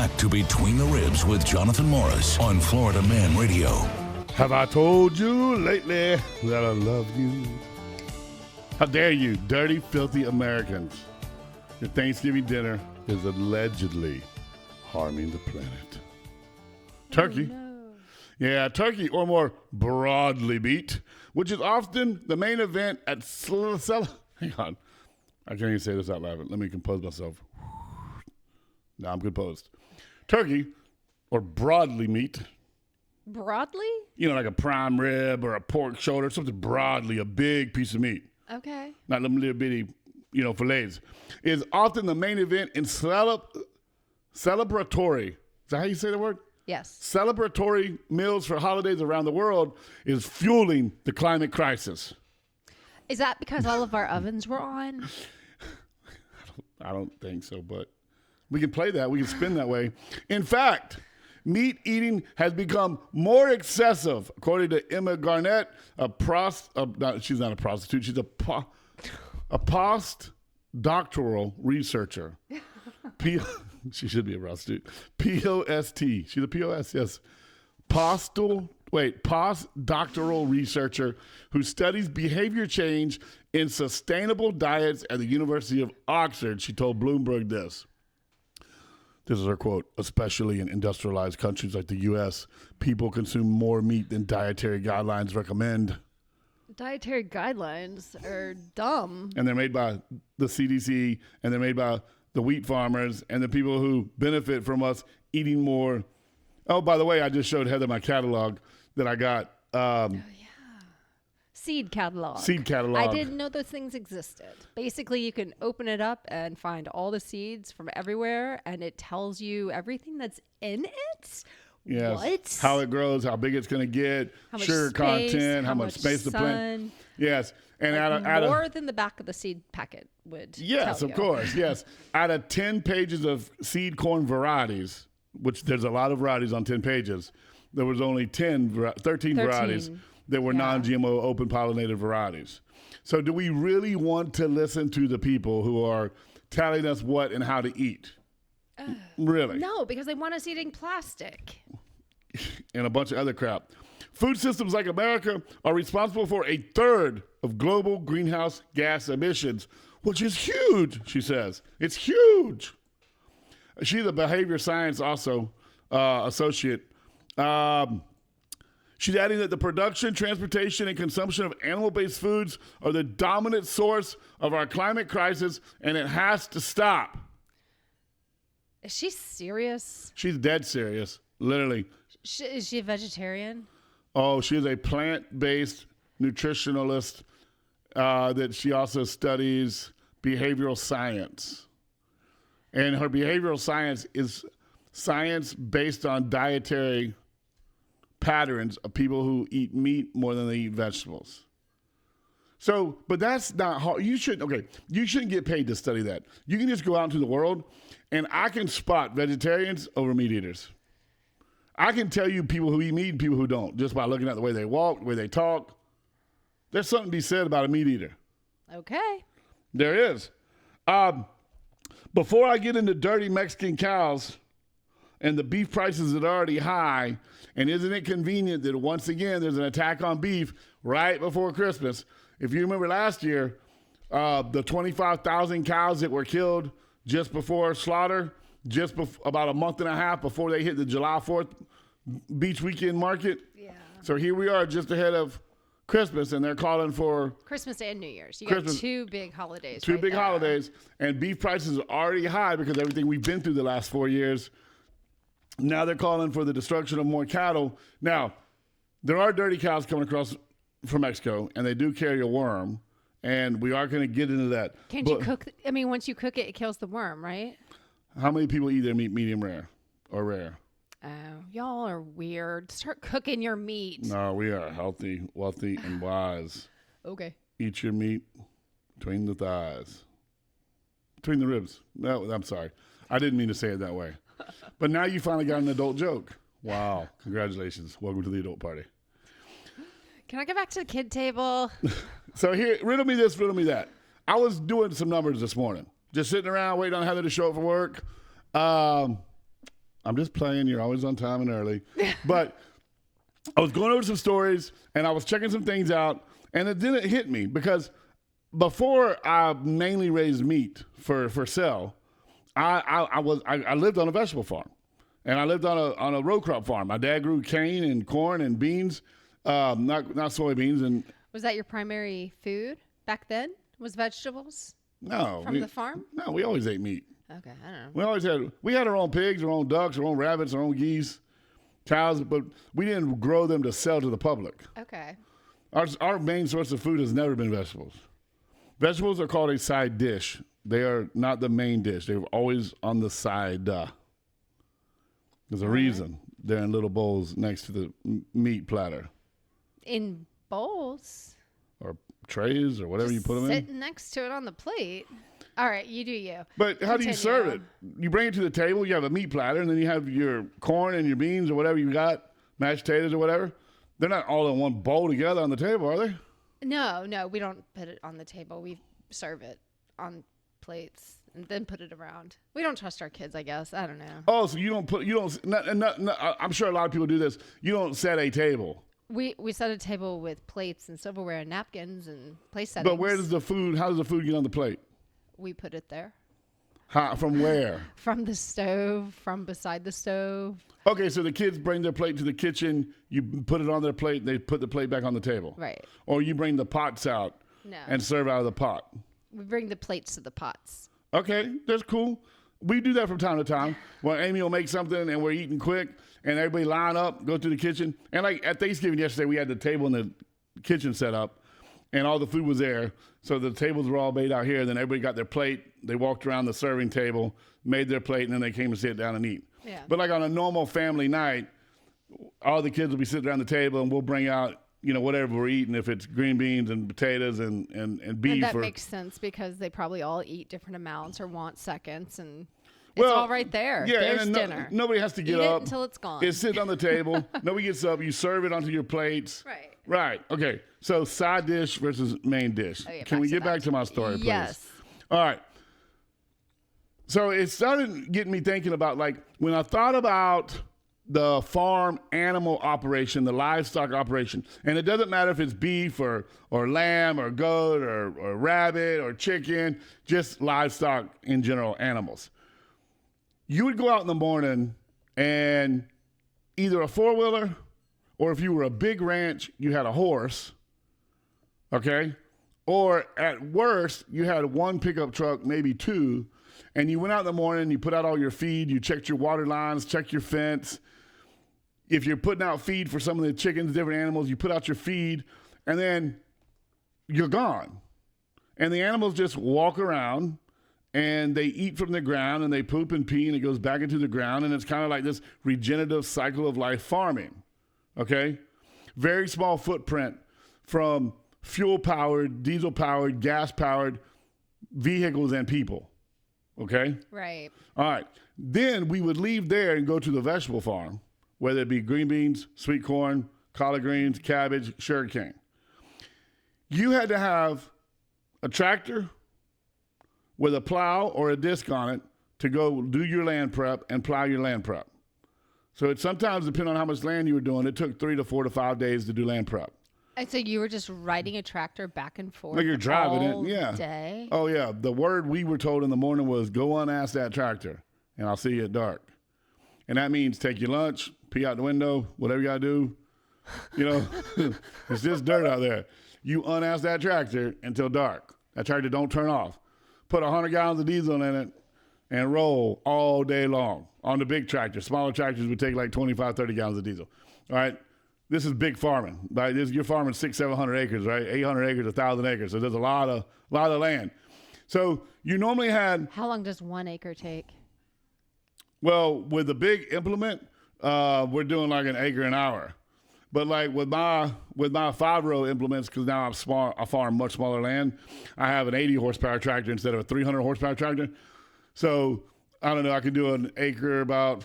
back to Between the Ribs with Jonathan Morris on Florida Man Radio. Have I told you lately that I love you? How dare you, dirty, filthy Americans. Your Thanksgiving dinner is allegedly harming the planet. Turkey. Oh, no. Yeah, turkey, or more broadly meat, which is often the main event at hang on. I can't even say this out loud. Let me compose myself. Now I'm composed. Turkey, or broadly meat. Broadly? You know, like a prime rib or a pork shoulder, something broadly, a big piece of meat. Okay. Not them little bitty, fillets. Is often the main event in celebratory. Is that how you say the word? Yes. Celebratory meals for holidays around the world is fueling the climate crisis. Is that because all of our ovens were on? I don't think so, but we can play that. We can spin that way. In fact, meat eating has become more excessive, according to Emma Garnett, she's not a prostitute. She's a postdoctoral researcher. She should be a prostitute. P-O-S-T. She's a P-O-S, yes. Postdoctoral researcher who studies behavior change in sustainable diets at the University of Oxford. She told Bloomberg this. This is her quote. Especially in industrialized countries like the U.S., people consume more meat than dietary guidelines recommend. Dietary guidelines are dumb. And they're made by the CDC, and they're made by the wheat farmers and the people who benefit from us eating more. Oh, by the way, I just showed Heather my catalog that I got. Seed catalog. Seed catalog. I didn't know those things existed. Basically, you can open it up and find all the seeds from everywhere, and it tells you everything that's in it. Yes. What? How it grows, how big it's going to get, How much sugar space, content, how much much space to plant. sun. Yes. And Like more than the back of the seed packet would yes, tell of you. course, yes. Out of 10 pages of seed corn varieties, which there's a lot of varieties on 10 pages, there was only 13 varieties that were non-GMO open pollinated varieties. So do we really want to listen to the people who are telling us what and how to eat? Really? No, because they want us eating plastic. And a bunch of other crap. Food systems like America are responsible for a third of global greenhouse gas emissions, which is huge, she says. It's huge. She's a behavior science associate. She's adding that the production, transportation, and consumption of animal-based foods are the dominant source of our climate crisis, and it has to stop. Is she serious? She's dead serious, literally. Is she a vegetarian? Oh, she's a plant-based nutritionalist that she also studies behavioral science. And her behavioral science is science based on dietary patterns of people who eat meat more than they eat vegetables. So, but that's not hard. You shouldn't get paid to study that. You can just go out into the world, and I can spot vegetarians over meat eaters. I can tell you people who eat meat and people who don't, just by looking at the way they walk, the way they talk. There's something to be said about a meat eater. Okay. There is. Before I get into dirty Mexican cows and the beef prices that are already high, and isn't it convenient that once again there's an attack on beef right before Christmas? If you remember last year, the 25,000 cows that were killed just before slaughter, about a month and a half before they hit the July 4th beach weekend market. Yeah. So here we are just ahead of Christmas, and they're calling for Christmas and New Year's. You got two big holidays. Two big holidays, and beef prices are already high because everything we've been through the last 4 years. Now they're calling for the destruction of more cattle. Now, there are dirty cows coming across from Mexico, and they do carry a worm, and we are going to get into that. Can't you cook? I mean, once you cook it, it kills the worm, right? How many people eat their meat medium rare or rare? Oh, y'all are weird. Start cooking your meat. No, we are healthy, wealthy, and wise. Okay. Eat your meat between the thighs. Between the ribs. No, I'm sorry. I didn't mean to say it that way. But now you finally got an adult joke. Wow. Congratulations. Welcome to the adult party. Can I go back to the kid table? So here, riddle me this, riddle me that. I was doing some numbers this morning. Just sitting around waiting on Heather to show up for work. I'm just playing. You're always on time and early. But I was going over some stories and I was checking some things out, and it didn't hit me because before I mainly raised meat for sale, I lived on a vegetable farm, and I lived on a row crop farm. My dad grew cane and corn and beans, not soybeans. And Was that your primary food back then? Was vegetables no, from the farm? No, we always ate meat. Okay, I don't know. We had our own pigs, our own ducks, our own rabbits, our own geese, cows, but we didn't grow them to sell to the public. Okay. Our main source of food has never been vegetables. Vegetables are called a side dish. They are not the main dish. They're always on the side. There's a reason they're in little bowls next to the meat platter In bowls. or trays or whatever you put them in. Sitting next to it on the plate. All right, you do you. But how do you serve it? You bring it to the table. You have a meat platter, and then you have your corn and your beans or whatever you got, mashed potatoes or whatever. They're not all in one bowl together on the table, are they? No, we don't put it on the table. We serve it on plates and then put it around. We don't trust our kids, I guess. I don't know. Oh, so I'm sure a lot of people do this. You don't set a table. We set a table with plates and silverware and napkins and place settings. But how does the food get on the plate? We put it there. From where? From the stove, from beside the stove. Okay, so the kids bring their plate to the kitchen, you put it on their plate, and they put the plate back on the table. Right. Or you bring the pots out and serve out of the pot. We bring the plates to the pots. Okay, that's cool. We do that from time to time. Well, Amy will make something and we're eating quick, and everybody line up, go to the kitchen. And like at Thanksgiving yesterday, we had the table in the kitchen set up, and all the food was there. So the tables were all made out here. Then everybody got their plate. They walked around the serving table, made their plate, and then they came and sit down and eat. Yeah. But like on a normal family night, all the kids will be sitting around the table, and we'll bring out, whatever we're eating, if it's green beans and potatoes and beef. And that makes sense because they probably all eat different amounts or want seconds, and it's all right there. Yeah, there's and dinner. Nobody has to get Eat up it until it's gone. It's sitting on the table. Nobody gets up. You serve it onto your plates. Right. Right. Okay. So side dish versus main dish. Can we get back to my story, please? Yes. All right. So it started getting me thinking about, like, when I thought about the farm animal operation, the livestock operation, and it doesn't matter if it's beef or lamb or goat or rabbit or chicken, just livestock in general, animals. You would go out in the morning and either a four-wheeler, or if you were a big ranch, you had a horse, okay? Or at worst, you had one pickup truck, maybe two, and you went out in the morning, you put out all your feed, you checked your water lines, checked your fence. If you're putting out feed for some of the chickens, different animals, you put out your feed, and then you're gone. And the animals just walk around, and they eat from the ground, and they poop and pee, and it goes back into the ground, and it's kind of like this regenerative cycle of life farming, okay? Very small footprint from fuel-powered, diesel-powered, gas-powered vehicles and people, okay? Right. All right. Then we would leave there and go to the vegetable farm, whether it be green beans, sweet corn, collard greens, cabbage, sugarcane. You had to have a tractor with a plow or a disc on it to go do your land prep and plow your land prep. So it sometimes, depending on how much land you were doing, it took 3 to 4 to 5 days to do land prep. And so you were just riding a tractor back and forth Like you're driving all it, yeah. day? Oh, yeah. The word we were told in the morning was, go unass that tractor, and I'll see you at dark. And that means take your lunch, pee out the window, whatever you got to do. It's just dirt out there. You unass that tractor until dark. That tractor don't turn off. Put 100 gallons of diesel in it and roll all day long on the big tractor. Smaller tractors would take like 25, 30 gallons of diesel. All right. This is big farming. Right? You're farming 600, 700 acres, right? 800 acres, 1,000 acres. So there's a lot of land. So you normally had. How long does 1 acre take? Well, with the big implement, we're doing like an acre an hour. But like with my 5-row implements, because now I farm much smaller land, I have an 80 horsepower tractor instead of a 300 horsepower tractor. So I don't know, I can do an acre about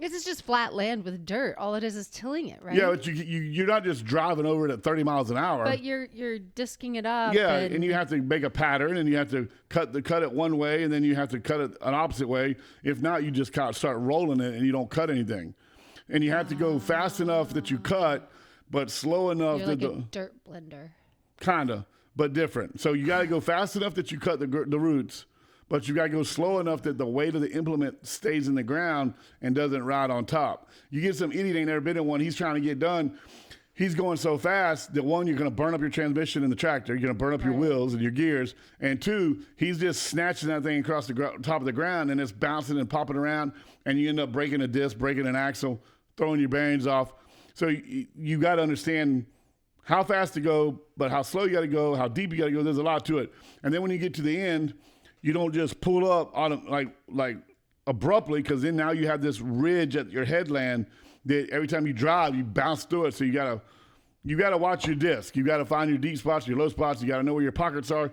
This is just flat land with dirt. All it is tilling it, right? Yeah, but you're not just driving over it at 30 miles an hour. But you're disking it up. Yeah, and you have to make a pattern, and you have to cut it one way, and then you have to cut it an opposite way. If not, you just start rolling it, and you don't cut anything. And you have to go fast enough that you cut, but slow enough You're like a dirt blender. Kinda, but different. So you got to go fast enough that you cut the roots, but you got to go slow enough that the weight of the implement stays in the ground and doesn't ride on top. You get some idiot ain't never been in one. He's trying to get done. He's going so fast that one, you're going to burn up your transmission in the tractor. You're going to burn up your wheels and your gears. And two, he's just snatching that thing across the top of the ground, and it's bouncing and popping around, and you end up breaking a disc, breaking an axle, throwing your bearings off. So you got to understand how fast to go, but how slow you got to go, how deep you got to go. There's a lot to it. And then when you get to the end, you don't just pull up on like abruptly, because then now you have this ridge at your headland that every time you drive, you bounce through it. So you gotta watch your disc. You gotta find your deep spots, your low spots. You gotta know where your pockets are.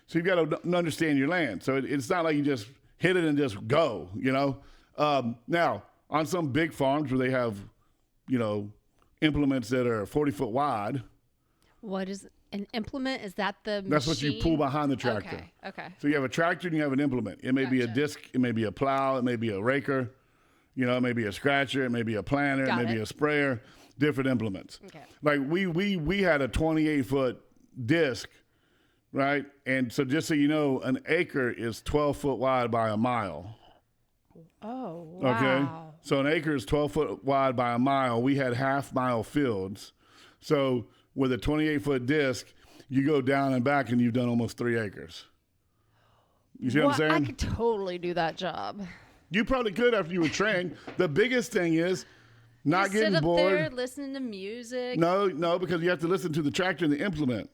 So you gotta understand your land. So it's not like you just hit it and just go. Now on some big farms where they have, implements that are 40-foot wide. What is an implement? Is that the machine? That's what you pull behind the tractor. Okay. So you have a tractor and you have an implement. It may be a disc, it may be a plow, it may be a raker, it may be a scratcher, it may be a planter, it may be a sprayer, different implements. Okay. Like we had a 28-foot disc, right? And so just so you know, an acre is 12 foot wide by a mile. Oh, wow. Okay. So an acre is 12 foot wide by a mile. We had half-mile fields. So with a 28-foot disc, you go down and back, and you've done almost 3 acres. You see what I'm saying? I could totally do that job. You probably could after you were trained. The biggest thing is not getting sit up bored. there listening to music. No, because you have to listen to the tractor and the implement.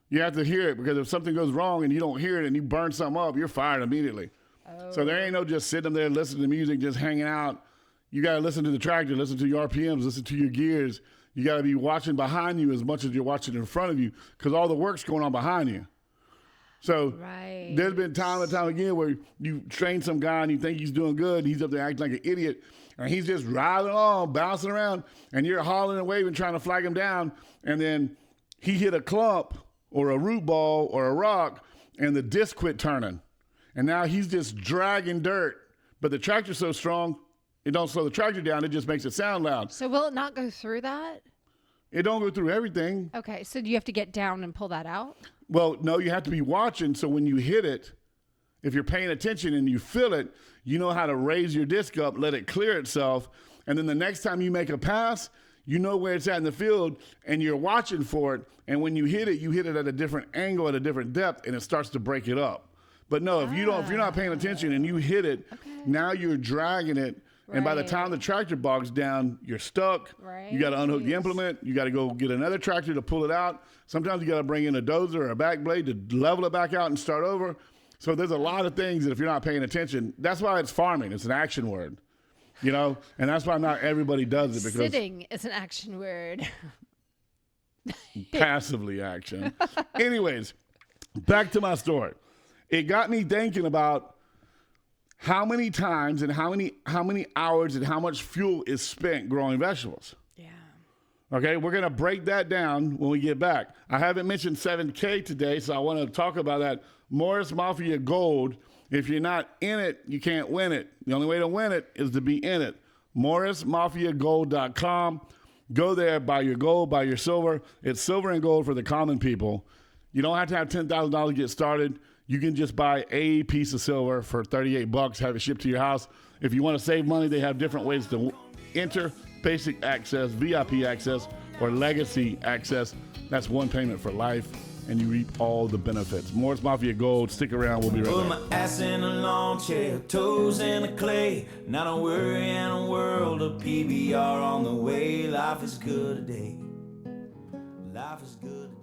You have to hear it, because if something goes wrong and you don't hear it and you burn something up, you're fired immediately. So there ain't no just sitting there listening to music, just hanging out. You got to listen to the tractor, listen to your RPMs, listen to your gears. You got to be watching behind you as much as you're watching in front of you, because all the work's going on behind you. So there's been time and time again where you train some guy and you think he's doing good, and he's up there acting like an idiot, and he's just riding along, bouncing around, and you're hollering and waving, trying to flag him down, and then he hit a clump or a root ball or a rock, and the disc quit turning. And now he's just dragging dirt. But the tractor's so strong, it don't slow the tractor down. It just makes it sound loud. So will it not go through that? It don't go through everything. Okay, so do you have to get down and pull that out? Well, no, you have to be watching. So when you hit it, if you're paying attention and you feel it, you know how to raise your disc up, let it clear itself. And then the next time you make a pass, you know where it's at in the field, and you're watching for it. And when you hit it at a different angle, at a different depth, and it starts to break it up. But no, if you're not paying attention and you hit it, now you're dragging it. And by the time the tractor bogs down, you're stuck. Right. You got to unhook the implement. You got to go get another tractor to pull it out. Sometimes you got to bring in a dozer or a back blade to level it back out and start over. So there's a lot of things that if you're not paying attention, that's why it's farming. It's an action word, and that's why not everybody does it, because Sitting is an action word. passively action. Anyways, back to my story. It got me thinking about how many times and how many hours and how much fuel is spent growing vegetables. Yeah. Okay, we're going to break that down when we get back. I haven't mentioned 7K today, so I want to talk about that. Morris Mafia Gold. If you're not in it, you can't win it. The only way to win it is to be in it. MorrisMafiaGold.com. Go there, buy your gold, buy your silver. It's silver and gold for the common people. You don't have to have $10,000 to get started. You can just buy a piece of silver for $38, have it shipped to your house. If you want to save money, they have different ways to enter: basic access, VIP access, or legacy access. That's one payment for life, and you reap all the benefits. Morris Mafia Gold. Stick around. We'll be right Put back. my ass in a lawn chair, toes in the clay. Not a worry in a world of PBR on the way. Life is good today. Life is good today.